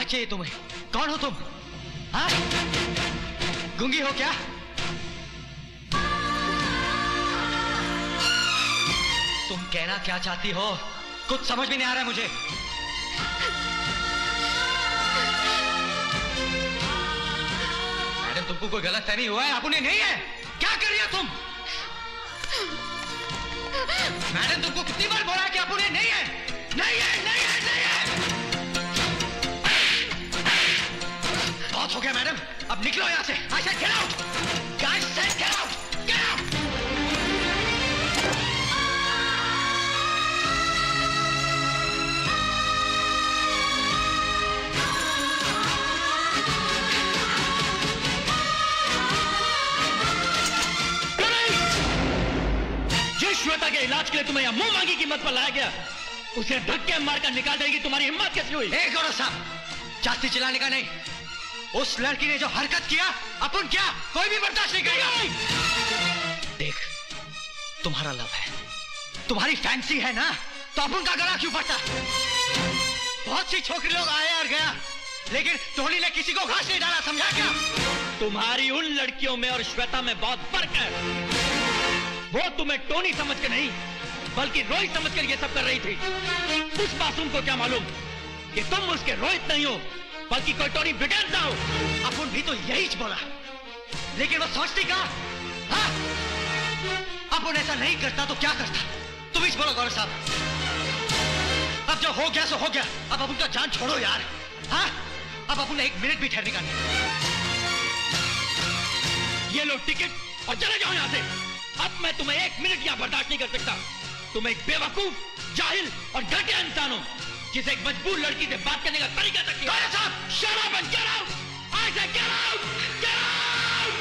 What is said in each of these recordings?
चाहिए तुम्हें? कौन हो तुम? हाँ? गूंगी हो क्या? तुम कहना क्या चाहती हो? कुछ समझ में नहीं आ रहा है मुझे। मैडम, तुमको कोई गलतफहमी हुआ है? आपने नहीं है? क्या कर रही हो तुम? मैडम, तुमको कितनी बार बोला है कि आपने नहीं है? नहीं है, नहीं है, नहीं है। बहुत हो गया मैडम, अब निकलो यहां से। I said get out! Guys said get out! Get out! जिस श्वेता के इलाज के लिए तुम्हें यहां मुंह मांगी कीमत पर लाया गया, उसे धक्के मारकर निकाल देगी तुम्हारी हिम्मत कैसी हुई? गौरव साहब, जास्ती चिल्लाने का नहीं। उस लड़की ने जो हरकत किया, अपन क्या कोई भी बर्दाश्त नहीं करेगा। देख, तुम्हारा लव है, तुम्हारी फैंसी है ना, तो अपन का गला क्यों पड़ता? बहुत सी छोकरी लोग आए और गया, लेकिन टोनी ने किसी को घास नहीं डाला, समझा क्या? तुम्हारी उन लड़कियों में और श्वेता में बहुत फर्क है। वो तुम्हें टोनी समझ के नहीं, बल्कि रोहित समझकर ये सब कर रही थी। उस मासूम को क्या मालूम कि तुम उसके रोहित नहीं हो, बल्कि कोई टोनी ब्रिगेंजा हो। अपन भी तो यही बोला, लेकिन वो सोचती कहाँ? हाँ? अपन ऐसा नहीं करता तो क्या करता? तुम ही बोलो गौरव साहब। अब जो हो गया सो हो गया, अब अपन का जान छोड़ो यार। हाँ? अब अपन एक मिनट भी ठहरने का नहीं। ये लो टिकट और चले जाओ यहाँ से। अब मैं तुम्हें एक मिनट यहाँ बर्दाश्त नहीं कर सकता। तुम एक बेवकूफ, जाहिल और घटिया इंसान हो, जिसे एक मजबूर लड़की से बात करने का तरीका तक नहीं। गौरव साहब, shut up and get out! I said get out! Get out!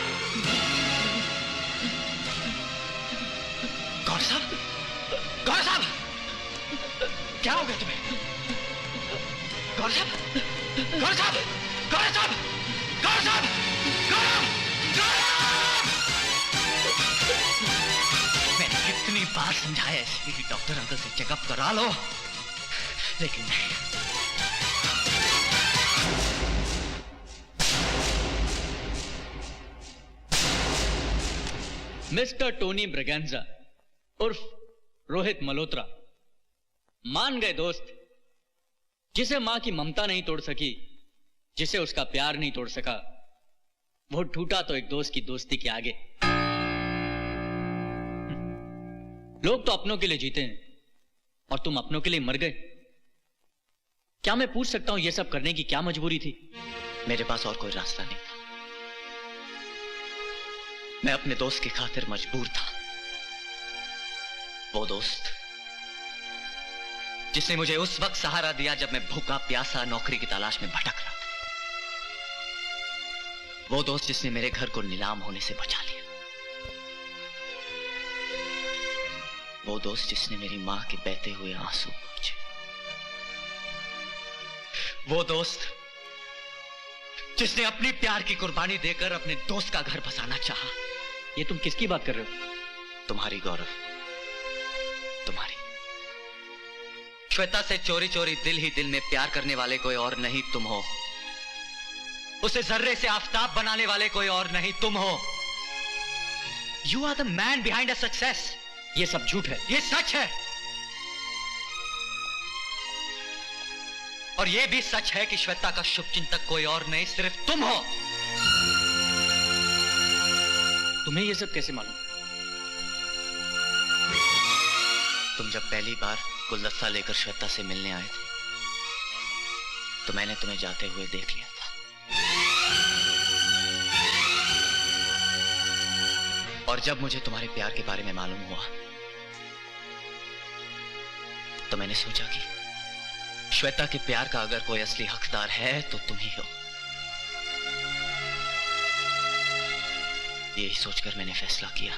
गौरव साहब, गौरव साहब, क्या हो गया तुम्हें? गौरव साहब, गौरव साहब, गौरव साहब, गौरव साहब, गौरव, गौरव! मैंने कितनी बार समझाया इसलिए कि डॉक्टर अंकल से चेकअप करा लो, लेकिन नहीं। मिस्टर टोनी ब्रिगेंजा उर्फ रोहित मल्होत्रा, मान गए दोस्त, जिसे मां की ममता नहीं तोड़ सकी, जिसे उसका प्यार नहीं तोड़ सका, वो टूटा तो एक दोस्त की दोस्ती के आगे। लोग तो अपनों के लिए जीते हैं और तुम अपनों के लिए मर गए। क्या मैं पूछ सकता हूं यह सब करने की क्या मजबूरी थी? मेरे पास और कोई रास्ता नहीं था। मैं अपने दोस्त की खातिर मजबूर था। वो दोस्त जिसने मुझे उस वक्त सहारा दिया जब मैं भूखा प्यासा नौकरी की तलाश में भटक रहा था। वो दोस्त जिसने मेरे घर को नीलाम होने से बचा लिया। वो दोस्त जिसने मेरी मां के बहते हुए आंसू पोंछे। वो दोस्त जिसने अपनी प्यार की कुर्बानी देकर अपने दोस्त का घर बसाना चाहा। ये तुम किसकी बात कर रहे हो? तुम्हारी गौरव, तुम्हारी। श्वेता से चोरी चोरी दिल ही दिल में प्यार करने वाले कोई और नहीं तुम हो। उसे जर्रे से आफताब बनाने वाले कोई और नहीं तुम हो। You are the man behind a success. ये सब झूठ है। ये सच है। और ये भी सच है कि श्वेता का शुभचिंतक कोई और नहीं, सिर्फ तुम हो। तुम्हें ये सब कैसे मालूम? तुम जब पहली बार गुलदस्ता लेकर श्वेता से मिलने आए थे, तो मैंने तुम्हें जाते हुए देख लिया था। और जब मुझे तुम्हारे प्यार के बारे में मालूम हुआ, तो मैंने सोचा कि श्वेता के प्यार का अगर कोई असली हकदार है तो तुम ही हो। यही सोचकर मैंने फैसला किया।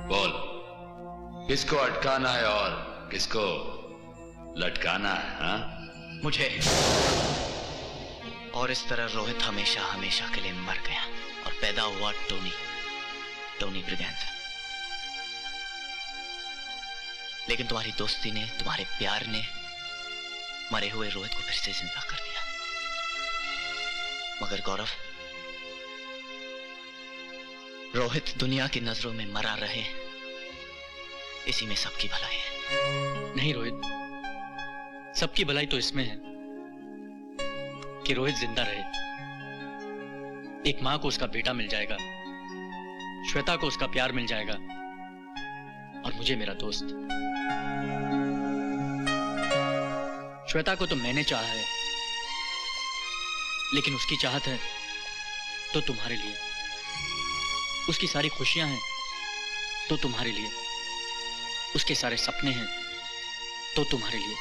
बोल, किसको अटकाना है और किसको लटकाना है? हाँ? मुझे। और इस तरह रोहित हमेशा हमेशा के लिए मर गया और पैदा हुआ टोनी ब्रिगेंजा। लेकिन तुम्हारी दोस्ती ने, तुम्हारे प्यार ने मरे हुए रोहित को फिर से जिंदा कर दिया। मगर गौरव, रोहित दुनिया की नजरों में मरा रहे, इसी में सबकी भलाई है। नहीं रोहित, सबकी भलाई तो इसमें है कि रोहित जिंदा रहे। एक मां को उसका बेटा मिल जाएगा, श्वेता को उसका प्यार मिल जाएगा, और मुझे मेरा दोस्त। श्वेता को तो मैंने चाहा है, लेकिन उसकी चाहत है तो तुम्हारे लिए। उसकी सारी खुशियां हैं तो तुम्हारे लिए। उसके सारे सपने हैं तो तुम्हारे लिए।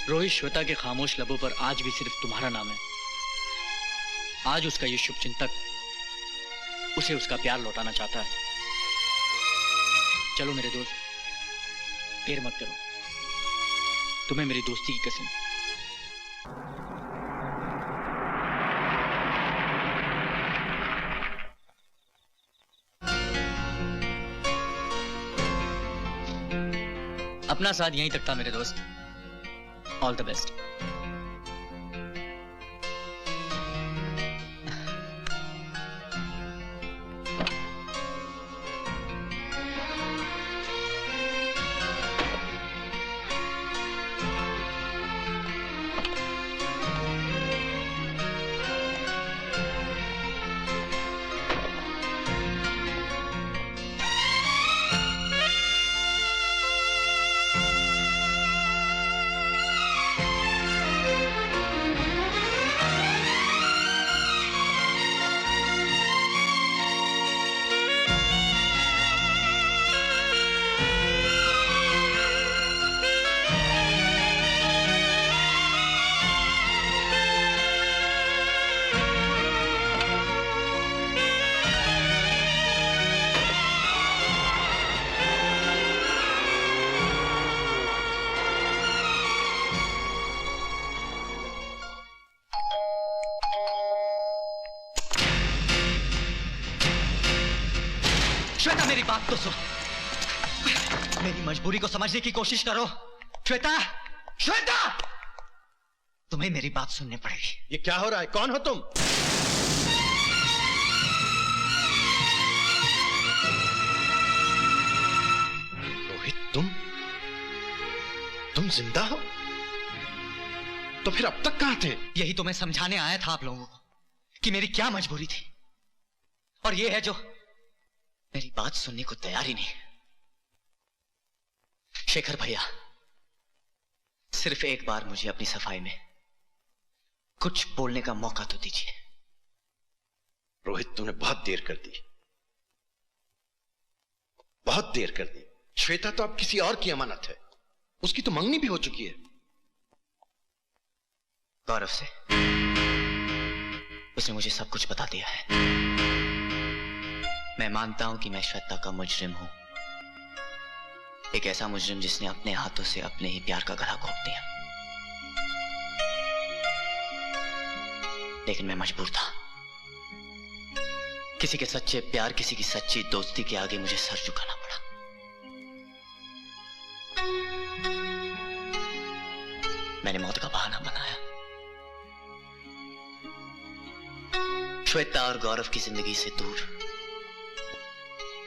रोहित श्वेता के खामोश लबों पर आज भी सिर्फ तुम्हारा नाम है। आज उसका ये शुभचिंतक उसे उसका प्यार लौटाना चाहता है। चलो मेरे दोस्त, देर मत करो। तुम्हें मेरी दोस्ती की कसम। अपना साथ यहीं तक था मेरे दोस्त। All the best. श्वेता, मेरी बात तो सुन। मेरी मजबूरी को समझने की कोशिश करो। श्वेता, श्वेता, तुम्हें मेरी बात सुननी पड़ेगी। ये क्या हो रहा है? कौन हो तुम? रोहित, तुम जिंदा हो? तो फिर अब तक कहां थे? यही तो मैं समझाने आया था आप लोगों को कि मेरी क्या मजबूरी थी। और ये है जो मेरी बात सुनने को तैयार ही नहीं। शेखर भैया, सिर्फ एक बार मुझे अपनी सफाई में कुछ बोलने का मौका तो दीजिए। रोहित, तुमने बहुत देर कर दी, बहुत देर कर दी। श्वेता तो अब किसी और की अमानत है। उसकी तो मंगनी भी हो चुकी है। गौरव से उसने मुझे सब कुछ बता दिया है। मैं मानता हूं कि मैं श्वेता का मुजरिम हूं, एक ऐसा मुजरिम जिसने अपने हाथों से अपने ही प्यार का गला घोंट दिया। लेकिन मैं मजबूर था। किसी के सच्चे प्यार, किसी की सच्ची दोस्ती के आगे मुझे सर झुकाना पड़ा। मैंने मौत का बहाना बनाया। श्वेता और गौरव की जिंदगी से दूर,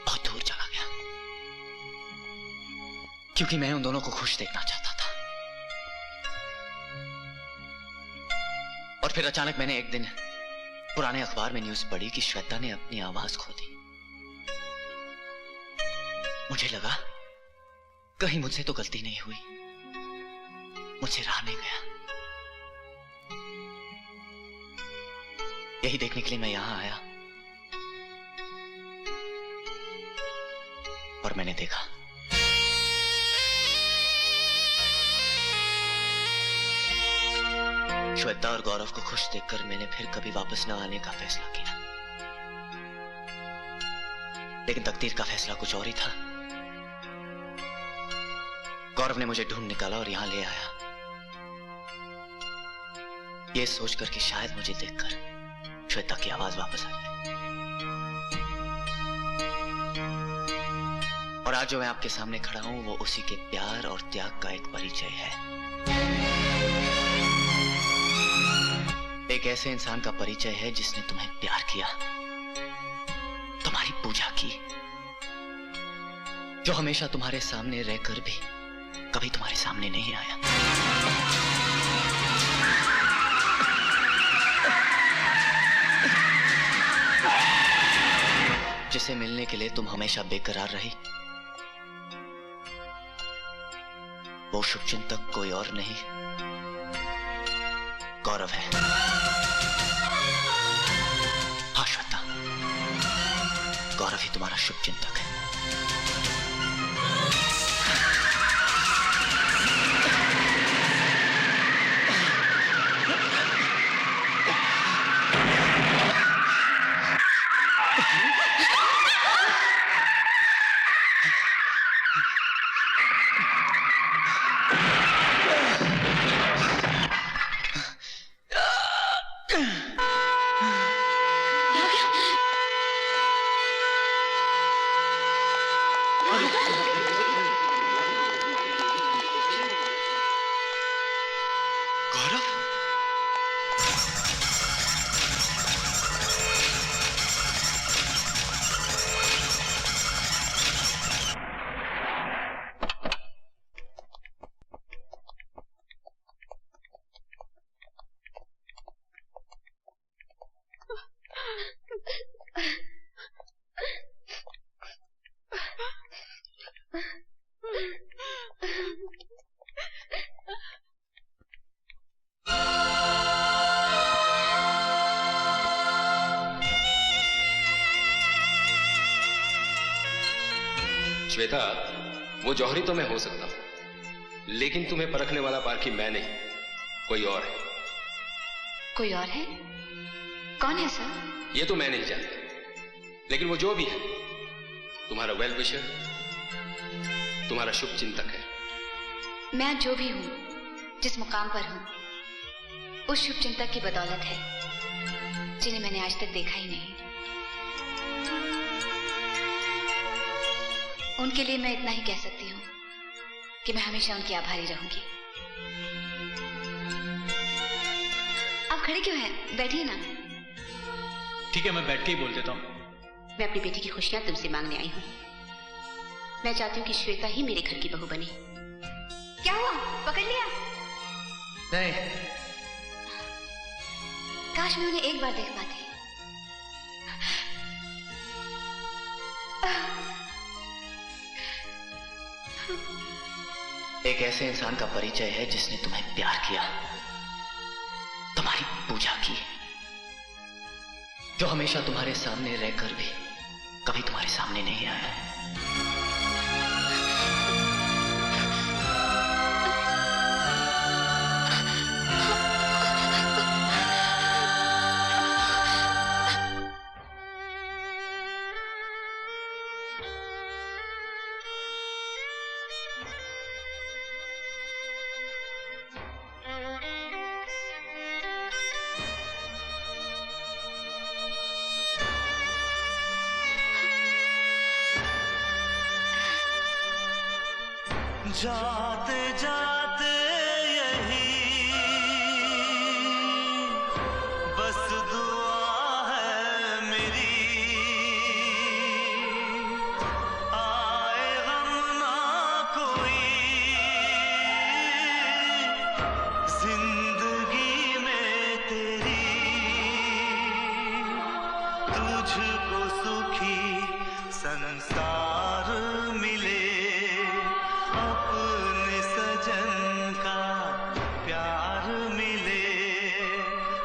बहुत दूर चला गया, क्योंकि मैं उन दोनों को खुश देखना चाहता था। और फिर अचानक मैंने एक दिन पुराने अखबार में न्यूज पढ़ी कि श्वेता ने अपनी आवाज खो दी। मुझे लगा कहीं मुझसे तो गलती नहीं हुई, मुझसे रहा नहीं गया। यही देखने के लिए मैं यहां आया और मैंने देखा। श्वेता और गौरव को खुश देखकर मैंने फिर कभी वापस न आने का फैसला किया। लेकिन तकदीर का फैसला कुछ और ही था। गौरव ने मुझे ढूंढ निकाला और यहां ले आया, यह सोचकर कि शायद मुझे देखकर श्वेता की आवाज वापस आ जाए। और आज जो मैं आपके सामने खड़ा हूं वो उसी के प्यार और त्याग का एक परिचय है। एक ऐसे इंसान का परिचय है जिसने तुम्हें प्यार किया, तुम्हारी पूजा की, जो हमेशा तुम्हारे सामने रहकर भी कभी तुम्हारे सामने नहीं आया। जिसे मिलने के लिए तुम हमेशा बेकरार रही। वो शुभचिंतक कोई और नहीं, गौरव है। हाँ श्वेता, गौरव ही तुम्हारा शुभचिंतक है। श्वेता, वो जौहरी तो मैं हो सकता हूं, लेकिन तुम्हें परखने वाला पारखी मैं नहीं, कोई और है। कोई और है? कौन है सर? ये तो मैं नहीं जानता, लेकिन वो जो भी है तुम्हारा वेल विशर, तुम्हारा शुभ चिंतक है। मैं जो भी हूं, जिस मुकाम पर हूं, उस शुभ चिंतक की बदौलत है, जिन्हें मैंने आज तक देखा ही नहीं। उनके लिए मैं इतना ही कह सकती हूँ कि मैं हमेशा उनकी आभारी रहूंगी। आप खड़े क्यों हैं? बैठिए ना। ठीक है, मैं बैठ के ही बोल देता हूँ। मैं अपनी बेटी की खुशियां तुमसे मांगने आई हूँ। मैं चाहती हूँ कि श्वेता ही मेरे घर की बहू बने। क्या हुआ? पकड़ लिया? नहीं। काश मैं उन्हें एक बार देख पाती। एक ऐसे इंसान का परिचय है जिसने तुम्हें प्यार किया, तुम्हारी पूजा की, जो हमेशा तुम्हारे सामने रहकर भी कभी तुम्हारे सामने नहीं आया। जाते जाते यही बस दुआ है मेरी, आए गम ना कोई जिंदगी में तेरी, तुझको सुखी संसार मिले, अपने सजन का प्यार मिले।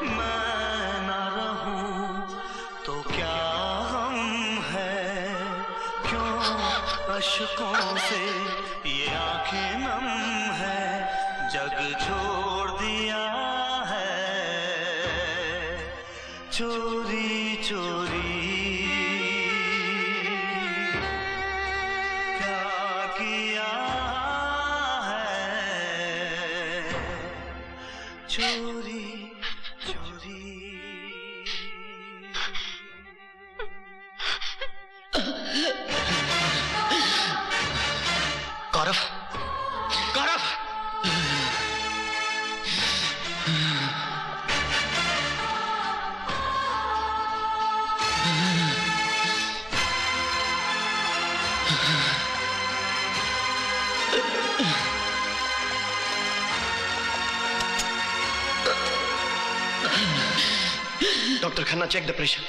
मैं ना रहूं तो क्या गम है, क्यों अश्कों से ये आंखें नम है, जग छोड़ दिया है चोरी चोरी। चोरी चोरी doctor Khanna, check the pressure.